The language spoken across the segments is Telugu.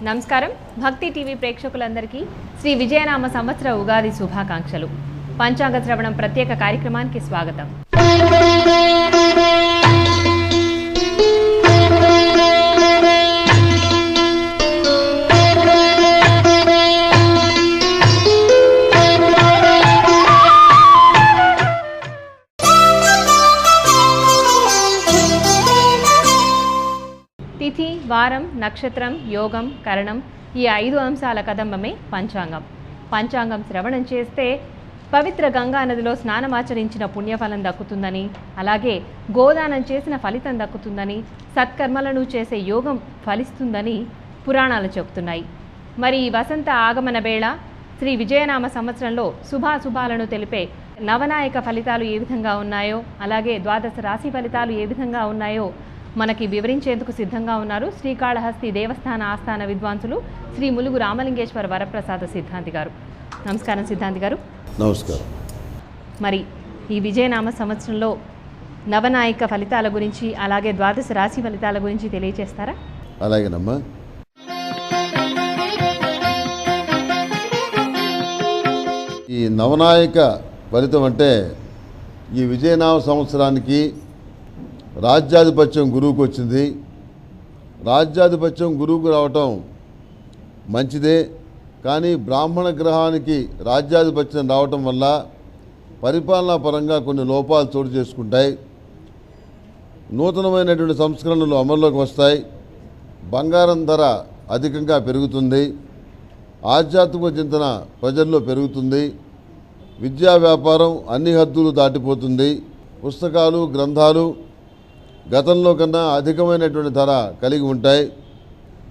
నమస్కారం భక్తి టీవీ ప్రేక్షకులందరికీ శ్రీ విజయనామ సంవత్సర ఉగాది శుభాకాంక్షలు. పంచాంగ శ్రవణం ప్రత్యేక కార్యక్రమానికి స్వాగతం. తిథి, వారం, నక్షత్రం, యోగం, కరణం ఈ 5 అంశాల కదంబమే పంచాంగం. పంచాంగం శ్రవణం చేస్తే పవిత్ర గంగా నదిలో స్నానమాచరించిన పుణ్యఫలం దక్కుతుందని, అలాగే గోదానం చేసిన ఫలితం దక్కుతుందని, సత్కర్మలను చేసే యోగం ఫలిస్తుందని పురాణాలు చెబుతున్నాయి. మరి ఈ వసంత ఆగమన వేళ శ్రీ విజయనామ సంవత్సరంలో శుభాశుభాలను తెలిపే నవనాయక ఫలితాలు ఏ విధంగా ఉన్నాయో, అలాగే ద్వాదశ రాశి ఫలితాలు ఏ విధంగా ఉన్నాయో మనకి వివరించేందుకు సిద్ధంగా ఉన్నారు శ్రీకాళహస్తి దేవస్థాన ఆస్థాన విద్వాంసులు శ్రీ ములుగు రామలింగేశ్వర వరప్రసాద సిద్ధాంతి గారు. నమస్కారం సిద్ధాంతి గారు. నమస్కారం. మరి ఈ విజయనామ సంవత్సరంలో నవనాయక ఫలితాల గురించి, అలాగే ద్వాదశ రాశి ఫలితాల గురించి తెలియజేస్తారా? అలాగేనమ్మా. ఈ నవనాయక ఫలితం అంటే ఈ విజయనామ సంవత్సరానికి రాజ్యాధిపత్యం గురువుకు వచ్చింది. రాజ్యాధిపత్యం గురువుకు రావటం మంచిదే, కానీ బ్రాహ్మణ గ్రహానికి రాజ్యాధిపత్యం రావటం వల్ల పరిపాలనా పరంగా కొన్ని లోపాలు చోటు చేసుకుంటాయి. నూతనమైనటువంటి సంస్కరణలు అమల్లోకి వస్తాయి. బంగారం ధర అధికంగా పెరుగుతుంది. ఆధ్యాత్మిక చింతన ప్రజల్లో పెరుగుతుంది. విద్యా వ్యాపారం అన్ని హద్దులు దాటిపోతుంది. పుస్తకాలు, గ్రంథాలు గతంలో కన్నా అధికమైనటువంటి ధర కలిగి ఉంటాయి.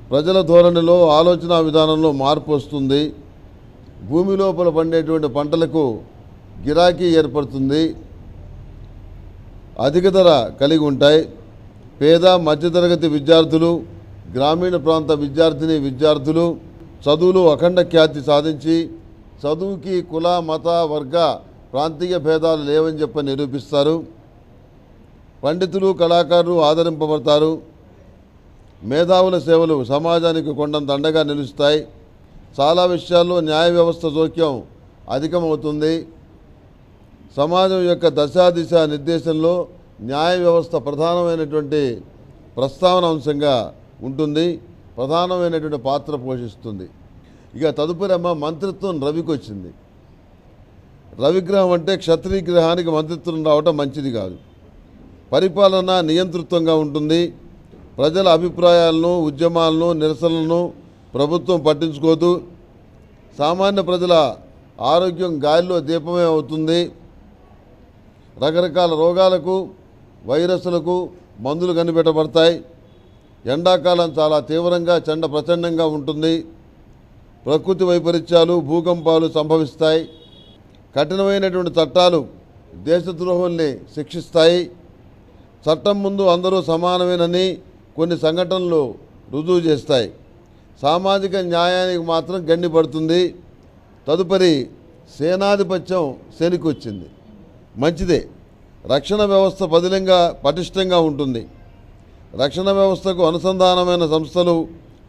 ప్రజల ధోరణిలో, ఆలోచన విధానంలో మార్పు వస్తుంది. భూమి లోపల పండేటువంటి పంటలకు గిరాకీ ఏర్పడుతుంది. అధిక ధర కలిగి ఉంటాయి. పేద మధ్యతరగతి విద్యార్థులు, గ్రామీణ ప్రాంత విద్యార్థులు చదువులు అఖండ ఖ్యాతి సాధించి చదువుకి కుల, మత, వర్గ, ప్రాంతీయ భేదాలు లేవని చెప్పి నిరూపిస్తారు. పండితులు, కళాకారులు ఆదరింపబడతారు. మేధావుల సేవలు సమాజానికి కొండంత అండగా నిలుస్తాయి. చాలా విషయాల్లో న్యాయ వ్యవస్థ జోక్యం అధికమవుతుంది. సమాజం యొక్క దశాదిశ నిర్దేశంలో న్యాయ వ్యవస్థ ప్రధానమైనటువంటి ప్రస్తావన అంశంగా ఉంటుంది. ప్రధానమైనటువంటి పాత్ర పోషిస్తుంది. ఇక తదుపరి మంత్రిత్వం రవికి వచ్చింది. రవిగ్రహం అంటే క్షత్రియ గ్రహానికి మంత్రిత్వం రావటం మంచిది కాదు. పరిపాలన నియంతృత్వంగా ఉంటుంది. ప్రజల అభిప్రాయాలను, ఉద్యమాలను, నిరసనలను ప్రభుత్వం పట్టించుకోదు. సామాన్య ప్రజల ఆరోగ్యం గాలిలో దీపమే అవుతుంది. రకరకాల రోగాలకు, వైరస్లకు మందులు కనిపెట్టబడతాయి. ఎండాకాలం చాలా తీవ్రంగా ప్రచండంగా ఉంటుంది. ప్రకృతి వైపరీత్యాలు, భూకంపాలు సంభవిస్తాయి. కఠినమైనటువంటి చట్టాలు దేశద్రోహుల్ని శిక్షిస్తాయి. చట్టం ముందు అందరూ సమానమేనని కొన్ని సంఘటనలు రుజువు చేస్తాయి. సామాజిక న్యాయానికి మాత్రం గండి పడుతుంది. తదుపరి సేనాధిపత్యం శనికి వచ్చింది. మంచిదే. రక్షణ వ్యవస్థ పటిష్టంగా ఉంటుంది. రక్షణ వ్యవస్థకు అనుసంధానమైన సంస్థలు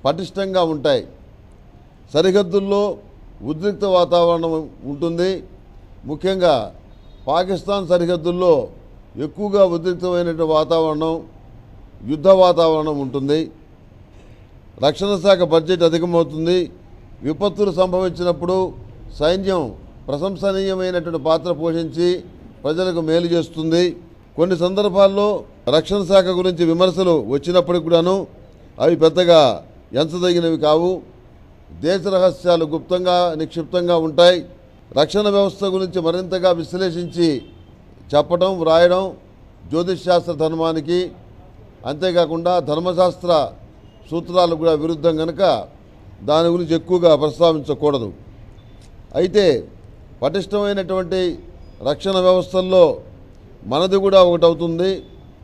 పటిష్టంగా ఉంటాయి. సరిహద్దుల్లో ఉద్రిక్త వాతావరణం ఉంటుంది. ముఖ్యంగా పాకిస్తాన్ సరిహద్దుల్లో ఎక్కువగా ఉద్రిక్తమైనటువంటి వాతావరణం, యుద్ధ వాతావరణం ఉంటుంది. రక్షణ శాఖ బడ్జెట్ అధికమవుతుంది. విపత్తులు సంభవించినప్పుడు సైన్యం ప్రశంసనీయమైనటువంటి పాత్ర పోషించి ప్రజలకు మేలు చేస్తుంది. కొన్ని సందర్భాల్లో రక్షణ శాఖ గురించి విమర్శలు వచ్చినప్పటికి కూడాను అవి పెద్దగా ఎంచదగినవి కావు. దేశ రహస్యాలు గుప్తంగా, నిక్షిప్తంగా ఉంటాయి. రక్షణ వ్యవస్థ గురించి మరింతగా విశ్లేషించి చెప్పడం, వ్రాయడం జ్యోతిష్ శాస్త్ర ధర్మానికి, అంతేకాకుండా ధర్మశాస్త్ర సూత్రాలకు కూడా విరుద్ధం కనుక దాని గురించి ఎక్కువగా ప్రస్తావించకూడదు. అయితే పటిష్టమైనటువంటి రక్షణ వ్యవస్థల్లో మనది కూడా ఒకటి అవుతుంది.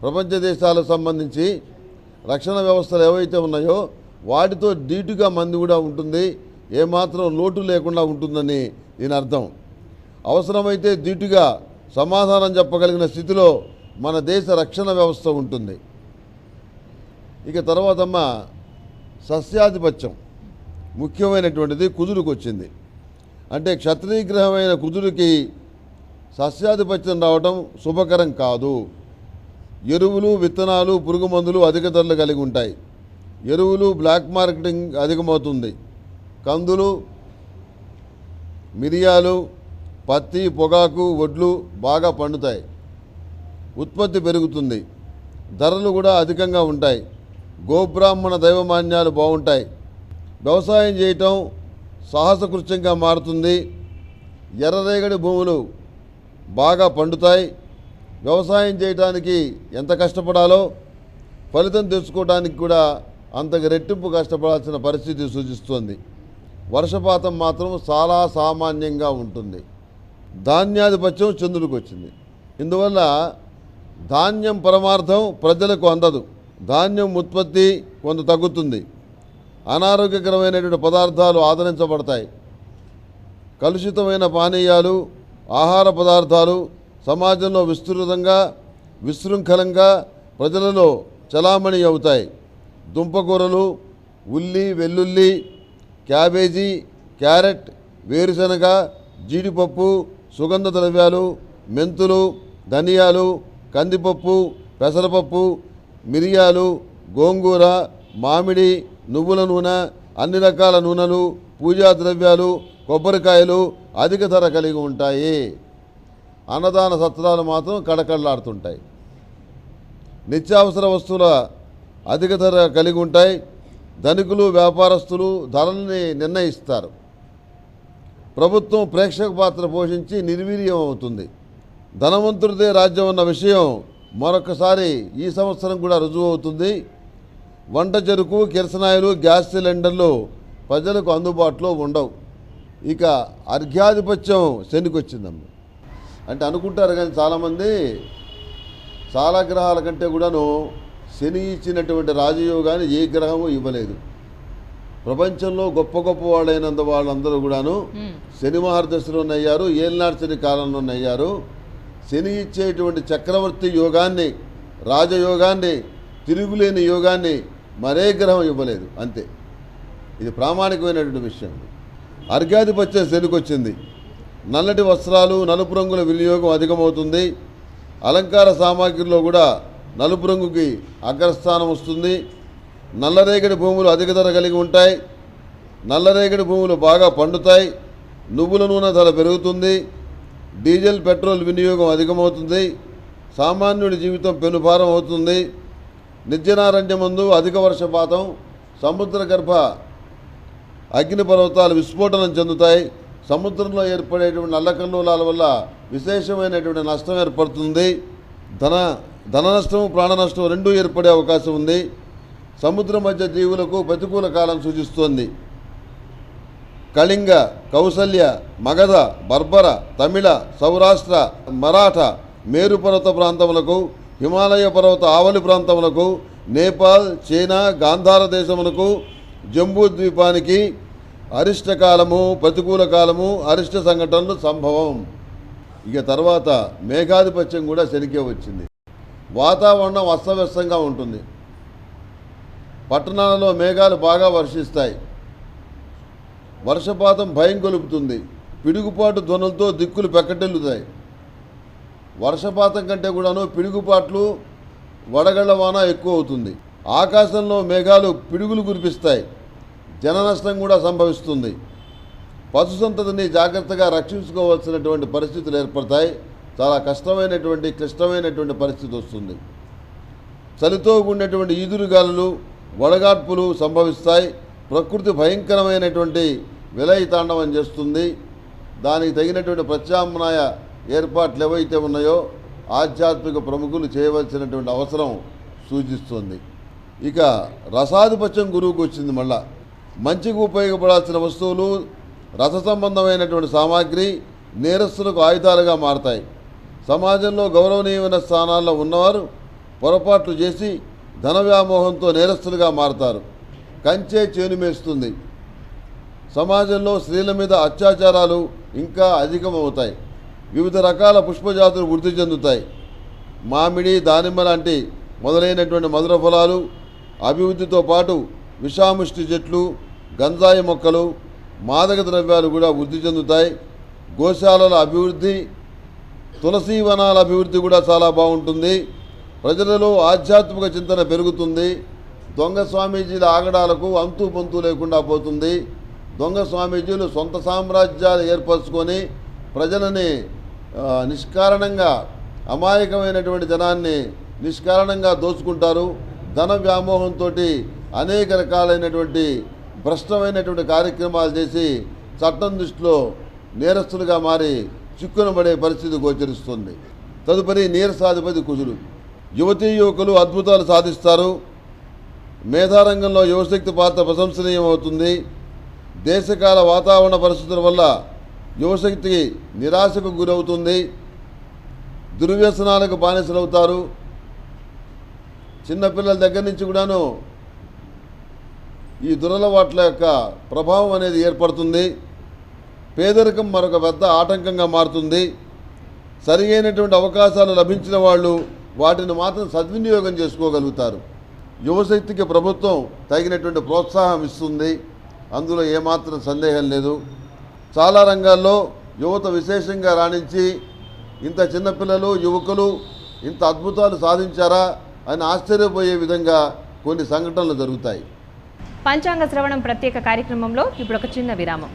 ప్రపంచ దేశాలకు సంబంధించి రక్షణ వ్యవస్థలు ఏవైతే ఉన్నాయో వాటితో ధీటుగా మంది కూడా ఉంటుంది, ఏమాత్రం లోటు లేకుండా ఉంటుందని దీని అర్థం. అవసరమైతే ధీటుగా సమాధానం చెప్పగలిగిన స్థితిలో మన దేశ రక్షణ వ్యవస్థ ఉంటుంది. ఇక తర్వాతమ్మ సస్యాధిపత్యం ముఖ్యమైనటువంటిది కుదురుకు వచ్చింది. అంటే క్షత్రియగ్రహమైన కుదురుకి సస్యాధిపత్యం రావటం శుభకరం కాదు. ఎరువులు, విత్తనాలు, పురుగు మందులు అధిక ధరలు కలిగి ఉంటాయి. ఎరువులు బ్లాక్ మార్కెటింగ్ అధికమవుతుంది. కందులు, మిరియాలు, పత్తి, పొగాకు, వడ్లు బాగా పండుతాయి. ఉత్పత్తి పెరుగుతుంది. ధరలు కూడా అధికంగా ఉంటాయి. గోబ్రాహ్మణ దైవమాన్యాలు బాగుంటాయి. వ్యవసాయం చేయటం సాహసకృత్యంగా మారుతుంది. ఎర్రరేగడి భూములు బాగా పండుతాయి. వ్యవసాయం చేయడానికి ఎంత కష్టపడాలో ఫలితం తెచ్చుకోవడానికి కూడా అంతకు రెట్టింపు కష్టపడాల్సిన పరిస్థితి సూచిస్తోంది. వర్షపాతం మాత్రం చాలా సామాన్యంగా ఉంటుంది. ధాన్యాధిపత్యం చంద్రుడికి వచ్చింది. ఇందువల్ల ధాన్యం పరమార్థం ప్రజలకు అందదు. ధాన్యం ఉత్పత్తి కొంత తగ్గుతుంది. అనారోగ్యకరమైనటువంటి పదార్థాలు ఆదరించబడతాయి. కలుషితమైన పానీయాలు, ఆహార పదార్థాలు సమాజంలో విస్తృతంగా విశృంఖలంగా ప్రజలలో చలామణి అవుతాయి. దుంపకూరలు, ఉల్లి, వెల్లుల్లి, క్యాబేజీ, క్యారెట్, వేరుశనగ, జీడిపప్పు, సుగంధ ద్రవ్యాలు, మెంతులు, ధనియాలు, కందిపప్పు, పెసరపప్పు, మిరియాలు, గోంగూర, మామిడి, నువ్వుల నూనె, అన్ని రకాల నూనెలు, పూజా ద్రవ్యాలు, కొబ్బరికాయలు అధిక ధర కలిగి ఉంటాయి. అన్నదాన సత్రాలు మాత్రం కడకడలాడుతుంటాయి. నిత్యావసర వస్తువుల అధిక ధర కలిగి ఉంటాయి. ధనికులు, వ్యాపారస్తులు ధరల్ని నిర్ణయిస్తారు. ప్రభుత్వం ప్రేక్షక పాత్ర పోషించి నిర్వీర్యం అవుతుంది. ధనవంతుడిదే రాజ్యం అన్న విషయం మరొకసారి ఈ సంవత్సరం కూడా రుజువు అవుతుంది. వంట చెరుకు, కిరసనాయిలు, గ్యాస్ సిలిండర్లు ప్రజలకు అందుబాటులో ఉండవు. ఇక అర్ఘ్యాధిపత్యం శనికి వచ్చిందమ్మ. అంటే అనుకుంటారు కానీ చాలామంది చాలా గ్రహాల కంటే కూడాను శని ఇచ్చినటువంటి రాజయోగాన్ని ఏ గ్రహము ఇవ్వలేదు. ప్రపంచంలో గొప్ప గొప్ప వాళ్ళైనంత వాళ్ళందరూ కూడాను శని మహర్దశలోనే అయ్యారు, ఏలినాటి శని కాలంలోనే అయ్యారు. శని ఇచ్చేటువంటి చక్రవర్తి యోగాన్ని, రాజయోగాన్ని, తిరుగులేని యోగాన్ని మరే గ్రహం ఇవ్వలేదు. అంతే, ఇది ప్రామాణికమైనటువంటి విషయం. అర్ఘ్యాధిపత్యం శనికొచ్చింది. నల్లటి వస్త్రాలు, నలుపు రంగుల వినియోగం అధికమవుతుంది. అలంకార సామాగ్రిలో కూడా నలుపు రంగుకి అగ్రస్థానం వస్తుంది. నల్లరేగడి భూములు అధిక ధర కలిగి ఉంటాయి. నల్లరేగడి భూములు బాగా పండుతాయి. నువ్వుల నూనె ధర పెరుగుతుంది. డీజిల్, పెట్రోల్ వినియోగం అధికమవుతుంది. సామాన్యుడి జీవితం పెనుభారం అవుతుంది. నిర్జనారణ్యమందు అధిక వర్షపాతం, సముద్ర గర్భ అగ్నిపర్వతాలు విస్ఫోటనం చెందుతాయి. సముద్రంలో ఏర్పడేటువంటి నల్లకల్లోలాల వల్ల విశేషమైనటువంటి నష్టం ఏర్పడుతుంది. ధన నష్టం, ప్రాణ నష్టం రెండూ ఏర్పడే అవకాశం ఉంది. సముద్ర మధ్య జీవులకు ప్రతికూల కాలం సూచిస్తోంది. కళింగ, కౌసల్య, మగధ, బర్బర, తమిళ, సౌరాష్ట్ర, మరాఠ, మేరు పర్వత ప్రాంతములకు, హిమాలయ పర్వత ఆవలి ప్రాంతములకు, నేపాల్, చైనా, గాంధార దేశములకు, జంబూ ద్వీపానికి అరిష్టకాలము, ప్రతికూల కాలము, అరిష్ట సంఘటనలు సంభవం. ఇక తర్వాత మేఘాధిపత్యం కూడా శనికే వచ్చింది. వాతావరణం అస్తవ్యస్తంగా ఉంటుంది. పట్టణాలలో మేఘాలు బాగా వర్షిస్తాయి. వర్షపాతం భయం కొలుపుతుంది. పిడుగుపాటు ధ్వనులతో దిక్కులు పెక్కటిల్లుతాయి. వర్షపాతం కంటే కూడాను పిడుగుపాట్లు, వడగళ్ల వాన ఎక్కువ అవుతుంది. ఆకాశంలో మేఘాలు పిడుగులు కురిపిస్తాయి. జన నష్టం కూడా సంభవిస్తుంది. పశు సంతతిని జాగ్రత్తగా రక్షించుకోవాల్సినటువంటి పరిస్థితులు ఏర్పడతాయి. చాలా కష్టమైనటువంటి, క్లిష్టమైనటువంటి పరిస్థితి వస్తుంది. చలితో కూడినటువంటి ఈదురుగాలులు, వడగాడ్పులు సంభవిస్తాయి. ప్రకృతి భయంకరమైనటువంటి విలయ తాండవం చేస్తుంది. దానికి తగినటువంటి ప్రత్యామ్నాయ ఏర్పాట్లు ఏవైతే ఉన్నాయో ఆధ్యాత్మిక ప్రముఖులు చేయవలసినటువంటి అవసరం సూచిస్తుంది. ఇక రసాధిపత్యం గురువుకు వచ్చింది. మళ్ళా మంచికి ఉపయోగపడాల్సిన వస్తువులు, రస సంబంధమైనటువంటి సామాగ్రి నేరస్తులకు ఆయుధాలుగా మారతాయి. సమాజంలో గౌరవనీయమైన స్థానాల్లో ఉన్నవారు పొరపాట్లు చేసి ధన వ్యామోహంతో నేరస్తులుగా మారతారు. కంచే చేనుమేస్తుంది. సమాజంలో స్త్రీల మీద అత్యాచారాలు ఇంకా అధికమవుతాయి. వివిధ రకాల పుష్పజాతులు వృద్ధి చెందుతాయి. మామిడి, దానిమ్మ లాంటి మొదలైనటువంటి మధుర ఫలాలు అభివృద్ధితో పాటు విషాముష్టి చెట్లు, గంజాయి మొక్కలు, మాదక ద్రవ్యాలు కూడా వృద్ధి చెందుతాయి. గోశాలల అభివృద్ధి, తులసీ వనాల అభివృద్ధి కూడా చాలా బాగుంటుంది. ప్రజలలో ఆధ్యాత్మిక చింతన పెరుగుతుంది. దొంగ స్వామీజీల ఆగడాలకు అంతు పొంతు లేకుండా పోతుంది. దొంగ స్వామీజీలు సొంత సామ్రాజ్యాలు ఏర్పరచుకొని ప్రజలని నిష్కారణంగా, అమాయకమైనటువంటి జనాన్ని నిష్కారణంగా దోచుకుంటారు. ధన వ్యామోహంతో అనేక రకాలైనటువంటి భ్రష్టమైనటువంటి కార్యక్రమాలు చేసి చట్టం దృష్టిలో నేరస్తులుగా మారి చిక్కునబడే పరిస్థితి గోచరిస్తుంది. తదుపరి నీరసాధిపతి కుజుడు. యువతీ యువకులు అద్భుతాలు సాధిస్తారు. మేధారంగంలో యువశక్తి పాత్ర ప్రశంసనీయం అవుతుంది. దేశకాల వాతావరణ పరిస్థితుల వల్ల యువశక్తి నిరాశకు గురవుతుంది. దుర్వ్యసనాలకు బానిసలవుతారు. చిన్నపిల్లల దగ్గర నుంచి కూడాను ఈ దురలవాట్ల యొక్క ప్రభావం అనేది ఏర్పడుతుంది. పేదరికం మరొక పెద్ద ఆటంకంగా మారుతుంది. సరి అయినటువంటి అవకాశాలు లభించిన వాళ్ళు వాటిని మాత్రం సద్వినియోగం చేసుకోగలుగుతారు. యువశక్తికి ప్రభుత్వం తగినటువంటి ప్రోత్సాహం ఇస్తుంది. అందులో ఏమాత్రం సందేహం లేదు. చాలా రంగాల్లో యువత విశేషంగా రాణించి ఇంత చిన్నపిల్లలు, యువకులు ఇంత అద్భుతాలు సాధించారా అని ఆశ్చర్యపోయే విధంగా కొన్ని సంఘటనలు జరుగుతాయి. పంచాంగ శ్రవణం ప్రత్యేక కార్యక్రమంలో ఇప్పుడు ఒక చిన్న విరామం.